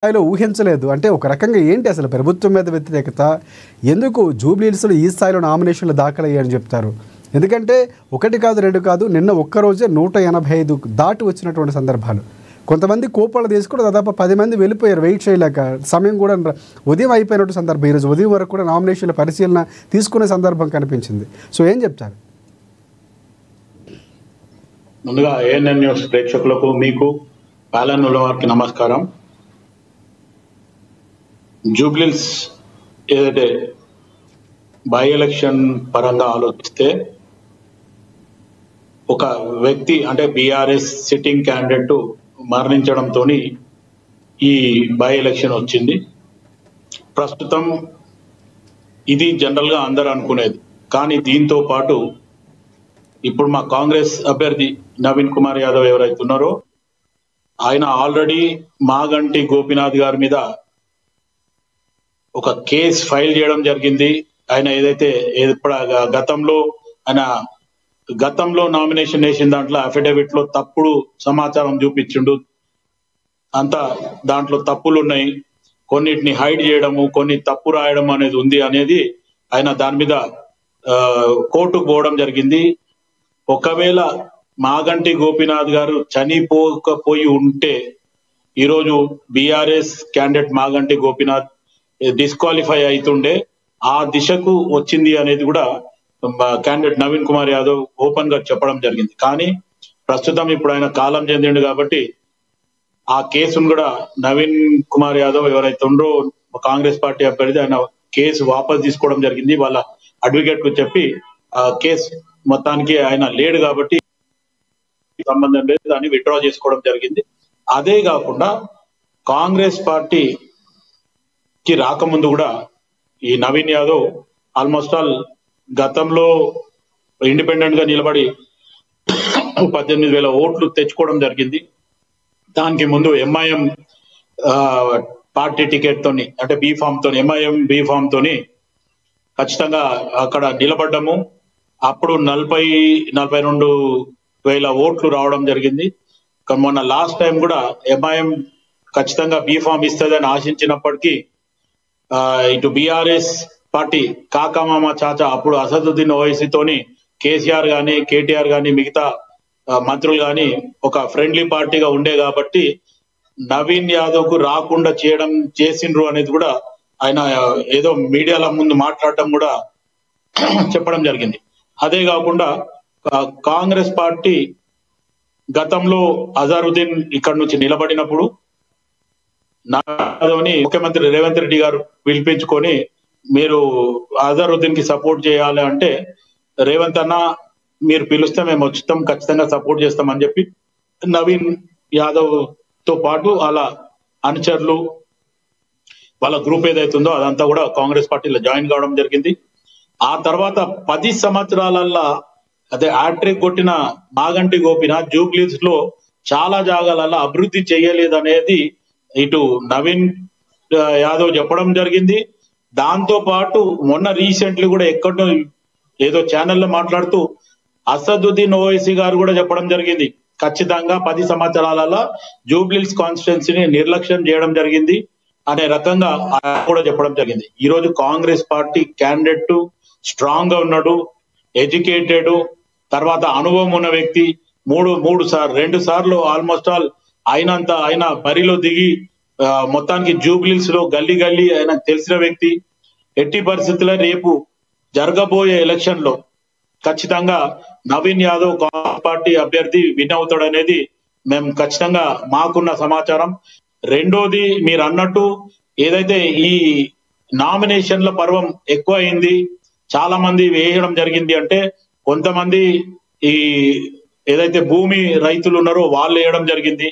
స్థాయిలో ఊహించలేదు. అంటే ఒక రకంగా ఏంటి అసలు ప్రభుత్వం మీద వ్యతిరేకత? ఎందుకు జూబ్లీహిల్స్‌లో ఈ స్థాయిలో నామినేషన్లు దాఖలయ్యాయని చెప్తారు? ఎందుకంటే ఒకటి కాదు, రెండు కాదు, నిన్న ఒక్కరోజే 185 దాటి వచ్చినటువంటి సందర్భాలు. కొంతమంది కోపాలు తీసుకుని దాదాపు 10 మంది వెళ్ళిపోయారు వెయిట్ చేయలేక. సమయం కూడా ఉదయం అయిపోయినట్టు సందర్భం. ఈరోజు ఉదయం వరకు కూడా నామినేషన్ల పరిశీలన తీసుకునే సందర్భం కనిపించింది. సో ఏం చెప్తారు? ముందుగా ఏఎన్ఎన్ న్యూస్ ప్రేక్షకులకు, మీకు పాలనలో వారికి నమస్కారం. జూబ్లీహిల్స్ ఏదైతే బై ఎలక్షన్ పరంగా ఆలోచిస్తే ఒక వ్యక్తి అంటే బీఆర్ఎస్ సిట్టింగ్ క్యాండిడేట్ మరణించడంతో ఈ బై ఎలక్షన్ వచ్చింది. ప్రస్తుతం ఇది జనరల్ గా అందరూ అనుకునేది, కానీ దీంతో పాటు ఇప్పుడు మా కాంగ్రెస్ అభ్యర్థి నవీన్ కుమార్ యాదవ్ ఎవరైతే ఉన్నారో ఆయన ఆల్రెడీ మాగంటి గోపీనాథ్ గారి మీద ఒక కేసు ఫైల్ చేయడం జరిగింది. ఆయన ఏదైతే గతంలో నామినేషన్ వేసిన దాంట్లో అఫిడవిట్ లో తప్పుడు సమాచారం చూపించిండు. అంతా దాంట్లో తప్పులు ఉన్నాయి, కొన్నిటిని హైడ్ చేయడము, కొన్ని తప్పు రాయడం అనేది ఉంది అనేది ఆయన దాని మీద కోర్టుకు పోవడం జరిగింది. ఒకవేళ మాగంటి గోపీనాథ్ గారు చనిపోకపోయి ఉంటే ఈరోజు BRS candidate Maganti Gopinath disqualify అవుతుండే. ఆ దిశకు వచ్చింది అనేది కూడా క్యాండిడేట్ నవీన్ కుమార్ యాదవ్ ఓపెన్ గా చెప్పడం జరిగింది. కానీ ప్రస్తుతం ఇప్పుడు ఆయన కాలం చెందిండు కాబట్టి ఆ కేసును కూడా నవీన్ కుమార్ యాదవ్ ఎవరైతే ఉండ్రో కాంగ్రెస్ పార్టీ అభ్యర్థి ఆయన కేసు వాపస్ తీసుకోవడం జరిగింది. వాళ్ళ అడ్వకేట్ కు చెప్పి ఆ కేసు మొత్తానికి ఆయన లేడు కాబట్టి సంబంధం లేదు, దాన్ని విత్డ్రా చేసుకోవడం జరిగింది. అదే కాకుండా కాంగ్రెస్ పార్టీకి రాకముందు కూడా ఈ నవీన్ యాదవ్ ఆల్మోస్ట్ ఆల్ గతంలో ఇండిపెండెంట్ గా నిలబడి 18,000 ఓట్లు తెచ్చుకోవడం జరిగింది. దానికి ముందు ఎంఐఎం పార్టీ టికెట్ తోని అంటే ఎంఐఎం బీఫామ్ తోని ఖచ్చితంగా అక్కడ నిలబడ్డము. అప్పుడు 42,000 ఓట్లు రావడం జరిగింది. మొన్న లాస్ట్ టైం కూడా ఎంఐఎం ఖచ్చితంగా బీఫామ్ ఇస్తుందని ఆశించినప్పటికీ ఇటు బీఆర్ఎస్ పార్టీ కాకామామ చాచా అప్పుడు అసదుద్దీన్ ఓవైసీతోని కేసీఆర్ గాని కేటీఆర్ గాని మిగతా మంత్రులు గాని ఒక ఫ్రెండ్లీ పార్టీగా ఉండే కాబట్టి నవీన్ యాదవ్ కు రాకుండా చేసిండ్రు అనేది కూడా ఆయన ఏదో మీడియాల ముందు మాట్లాడటం కూడా చెప్పడం జరిగింది. అదే కాకుండా కాంగ్రెస్ పార్టీ గతంలో అజారుద్దీన్ ఇక్కడ నుంచి నిలబడినప్పుడు నాదని ముఖ్యమంత్రి రేవంత్ రెడ్డి గారు పిలిపించుకొని మీరు అజారుద్దీన్ కి సపోర్ట్ చేయాలి అంటే రేవంత్ అన్న మీరు పిలుస్తే మేము వచ్చుతాం, ఖచ్చితంగా సపోర్ట్ చేస్తామని చెప్పి నవీన్ యాదవ్ తో పాటు అలా అనుచరులు వాళ్ళ గ్రూప్ ఏదైతుందో అదంతా కూడా కాంగ్రెస్ పార్టీలో జాయిన్ కావడం జరిగింది. ఆ తర్వాత 10 సంవత్సరాలల్లా అదే హ్యాట్రిక్ కొట్టిన మాగంటి గోపీనాథ్ జూబ్లీహిల్స్ లో చాలా జాగాలలో అభివృద్ధి చేయలేదనేది ఇటు నవీన్ యాదవ్ చెప్పడం జరిగింది. దాంతో పాటు మొన్న రీసెంట్లీ కూడా ఎక్కడో ఏదో ఛానల్లో మాట్లాడుతూ అసదుద్దీన్ ఓవైసీ గారు కూడా చెప్పడం జరిగింది, ఖచ్చితంగా 10 సంవత్సరాలలో జూబ్లీహిల్స్ కాన్స్టిట్యున్సీని నిర్లక్ష్యం చేయడం జరిగింది అనే రకంగా కూడా చెప్పడం జరిగింది. ఈ రోజు కాంగ్రెస్ పార్టీ క్యాండిడేట్ స్ట్రాంగ్ గా ఉన్నాడు, ఎడ్యుకేటెడ్, తర్వాత అనుభవం ఉన్న వ్యక్తి. 2 సార్లు ఆల్మోస్ట్ ఆల్ ఆయన బరిలో దిగి మొత్తానికి జూబ్లీహిల్స్ లో గల్లీ ఆయన తెలిసిన వ్యక్తి. ఎట్టి పరిస్థితుల్లో రేపు జరగబోయే ఎలక్షన్ లో ఖచ్చితంగా నవీన్ యాదవ్ కాంగ్రెస్ పార్టీ అభ్యర్థి విన్ అవుతాడనేది మేము ఖచ్చితంగా మాకున్న సమాచారం. రెండోది మీరు అన్నట్టు ఏదైతే ఈ నామినేషన్ల పర్వం ఎక్కువ అయింది, చాలా మంది వేయడం జరిగింది అంటే కొంతమంది ఈ ఏదైతే భూమి రైతులు ఉన్నారో వాళ్ళు వేయడం జరిగింది,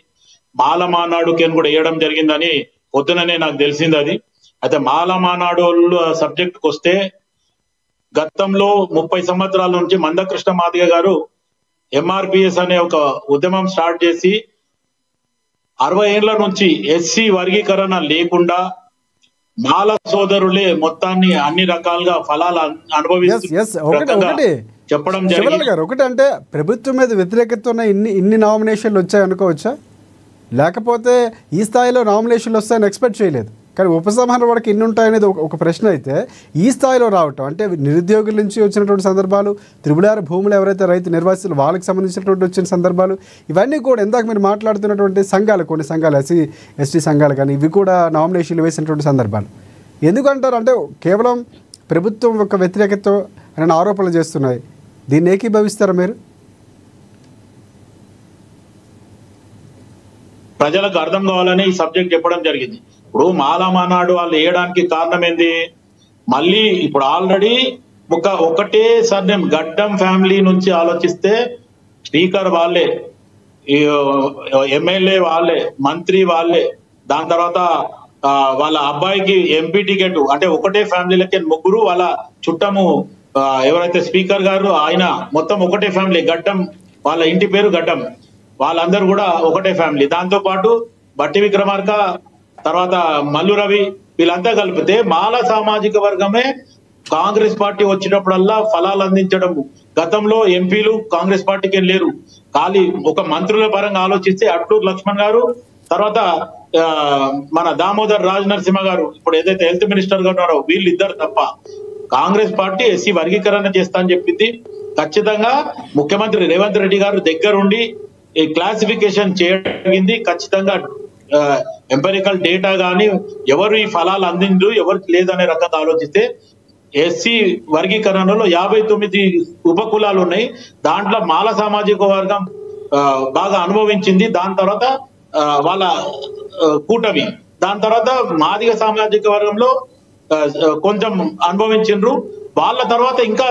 మాల మానాడు కూడా వేయడం జరిగిందని పొద్దుననే నాకు తెలిసింది. అది అయితే మాల మానాడు సబ్జెక్ట్ వస్తే గతంలో 30 సంవత్సరాల నుంచి మందకృష్ణ మాదిగ గారు ఎంఆర్పిఎస్ అనే ఒక ఉద్యమం స్టార్ట్ చేసి 60 ఏళ్ల నుంచి ఎస్సీ వర్గీకరణ లేకుండా మాల సోదరులే మొత్తాన్ని అన్ని రకాలుగా ఫలాలు అనుభవిస్తున్నారు చెప్పడం జరిగింది. ఒకటి అంటే ప్రభుత్వం మీద వ్యతిరేకత ఉన్న ఇన్ని నామినేషన్లు వచ్చాయి అనుకోవచ్చా? లేకపోతే ఈ స్థాయిలో నామినేషన్లు వస్తాయని ఎక్స్పెక్ట్ చేయలేదు. కానీ ఉపసంహరణ వాడికి ఎన్ని ఉంటాయనేది ఒక ప్రశ్న అయితే ఈ స్థాయిలో రావటం అంటే నిరుద్యోగుల నుంచి వచ్చినటువంటి సందర్భాలు, త్రిబులార్ భూములు ఎవరైతే రైతు నిర్వాసితులు వాళ్ళకి సంబంధించినటువంటి వచ్చిన సందర్భాలు, ఇవన్నీ కూడా ఇందాక మీరు మాట్లాడుతున్నటువంటి సంఘాలు, కొన్ని సంఘాలు ఎస్సీ ఎస్టీ సంఘాలు కానీ ఇవి కూడా నామినేషన్లు వేసినటువంటి సందర్భాలు ఎందుకంటారు? అంటే కేవలం ప్రభుత్వం యొక్క వ్యతిరేకత అనే ఆరోపణలు చేస్తున్నాయి. దీన్ని ఏకీభవిస్తారా మీరు? ప్రజలకు అర్థం కావాలని ఈ సబ్జెక్ట్ చెప్పడం జరిగింది. ఇప్పుడు మాలామానాడు వాళ్ళు వేయడానికి కారణం ఏంది? మళ్ళీ ఇప్పుడు ఆల్రెడీ ఒకటే సర్నేమ్ గడ్డం ఫ్యామిలీ నుంచి ఆలోచిస్తే స్పీకర్ వాళ్ళే, ఎమ్మెల్యే వాళ్ళే, మంత్రి వాళ్ళే, దాని తర్వాత వాళ్ళ అబ్బాయికి ఎంపీ టికెట్ అంటే ఒకటే ఫ్యామిలీలకి ముగ్గురు, వాళ్ళ చుట్టము ఎవరైతే స్పీకర్ గారు ఆయన మొత్తం ఒకటే ఫ్యామిలీ, గడ్డం వాళ్ళ ఇంటి పేరు గడ్డం, వాళ్ళందరూ కూడా ఒకటే ఫ్యామిలీ. దాంతో పాటు బట్టి విక్రమార్క, తర్వాత మల్లు రవి, వీళ్ళంతా కలిపితే మాల సామాజిక వర్గమే కాంగ్రెస్ పార్టీ వచ్చినప్పుడల్లా ఫలాలు అందించడం. గతంలో ఎంపీలు కాంగ్రెస్ పార్టీకి లేరు, ఖాళీ ఒక మంత్రుల పరంగా ఆలోచిస్తే అట్లూరు లక్ష్మణ్ గారు, తర్వాత మన దామోదర్ రాజ్ నరసింహ గారు ఇప్పుడు ఏదైతే హెల్త్ మినిస్టర్ గా ఉన్నారో వీళ్ళిద్దరు తప్ప కాంగ్రెస్ పార్టీ ఎస్సీ వర్గీకరణ చేస్తా అని చెప్పింది. ఖచ్చితంగా ముఖ్యమంత్రి రేవంత్ రెడ్డి గారు దగ్గరుండి ఈ క్లాసిఫికేషన్ చేయగలిగింది. ఖచ్చితంగా ఎంపెరికల్ డేటా కానీ ఎవరు ఈ ఫలాలు అందిండ్రు ఎవరికి లేదనే రకంగా ఆలోచిస్తే ఎస్సీ వర్గీకరణలో 59 ఉపకులాలు ఉన్నాయి. దాంట్లో మాల సామాజిక వర్గం బాగా అనుభవించింది. దాని తర్వాత వాళ్ళ కూటమి, దాని తర్వాత మాదిగ సామాజిక వర్గంలో కొంచెం అనుభవించిండ్రు. వాళ్ళ తర్వాత ఇంకా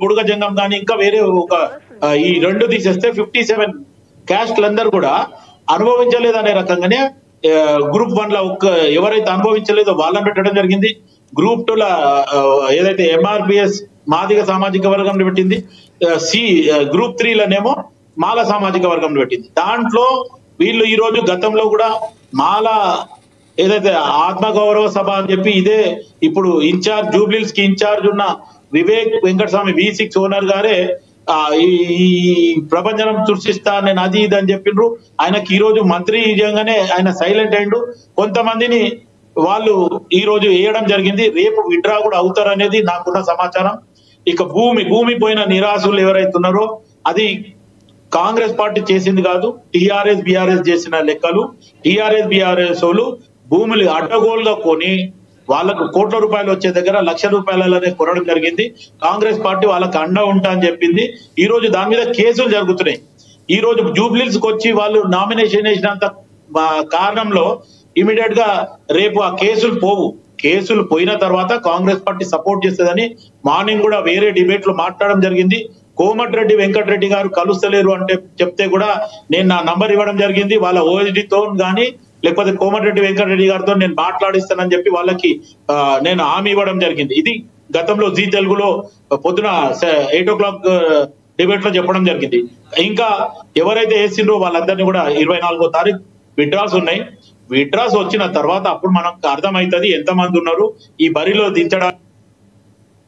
బుడుగ జంగం కానీ ఇంకా వేరే ఈ రెండు తీసేస్తే 57 క్యాస్ట్లందరూ కూడా అనుభవించలేదనే రకంగానే గ్రూప్ 1 లో ఎవరైతే అనుభవించలేదో వాళ్ళని పెట్టడం జరిగింది. గ్రూప్ 2 లో ఏదైతే ఎంఆర్పిఎస్ మాదిగ సామాజిక వర్గం పెట్టింది, గ్రూప్ 3 లోనేమో మాల సామాజిక వర్గం పెట్టింది. దాంట్లో వీళ్ళు ఈ రోజు గతంలో కూడా మాల ఏదైతే ఆత్మగౌరవ సభ అని చెప్పి ఇదే ఇప్పుడు ఇన్ఛార్జ్ జూబ్లీస్ కి ఇన్ఛార్జ్ ఉన్న వివేక్ వెంకటస్వామి V6 ఓనర్ గారే ఈ ప్రపంచం సృష్టిస్తా నేను అది ఇది అని చెప్పిండ్రు. ఆయనకి ఈ రోజు మంత్రి నిజంగానే ఆయన సైలెంట్ అయిండు. కొంతమందిని వాళ్ళు ఈ రోజు వేయడం జరిగింది. రేపు విడ్రా కూడా అవుతారు అనేది నాకున్న సమాచారం. ఇక భూమి పోయిన నిరాశులు ఎవరైతే ఉన్నారో అది కాంగ్రెస్ పార్టీ చేసింది కాదు, టిఆర్ఎస్ బిఆర్ఎస్ చేసిన లెక్కలు. టిఆర్ఎస్ బిఆర్ఎస్ వాళ్ళు భూములు అడ్డగోలుగా కొని వాళ్ళకు కోట్ల రూపాయలు వచ్చే దగ్గర ₹1,00,000 కొనడం జరిగింది. కాంగ్రెస్ పార్టీ వాళ్ళకి అండ ఉంటా అని చెప్పింది. ఈ రోజు దాని మీద కేసులు జరుగుతున్నాయి. ఈ రోజు జూబ్లీస్ కి వచ్చి వాళ్ళు నామినేషన్ వేసినంత కారణంలో ఇమీడియట్ గా రేపు ఆ కేసులు పోవు. కేసులు పోయిన తర్వాత కాంగ్రెస్ పార్టీ సపోర్ట్ చేస్తుందని మార్నింగ్ కూడా వేరే డిబేట్ లో మాట్లాడడం జరిగింది. కోమటిరెడ్డి వెంకటరెడ్డి గారు కలుస్తలేరు అంటే చెప్తే కూడా నేను నా నంబర్ ఇవ్వడం జరిగింది. వాళ్ళ ఓఎస్డీతో కానీ లేకపోతే కోమటిరెడ్డి వెంకటరెడ్డి గారితో నేను మాట్లాడిస్తానని చెప్పి వాళ్ళకి నేను హామీ ఇవ్వడం జరిగింది. ఇది గతంలో జీ తెలుగులో పొద్దున 8 o'clock డిబేట్ లో చెప్పడం జరిగింది. ఇంకా ఎవరైతే వేసిండ్రో వాళ్ళందరినీ కూడా 24వ తారీఖు విడ్రాస్ ఉన్నాయి. విడ్రాస్ వచ్చిన తర్వాత అప్పుడు మనకు అర్థమవుతుంది ఎంతమంది ఉన్నారు ఈ బరిలో దించడానికి.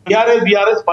టిఆర్ఎస్ బిఆర్ఎస్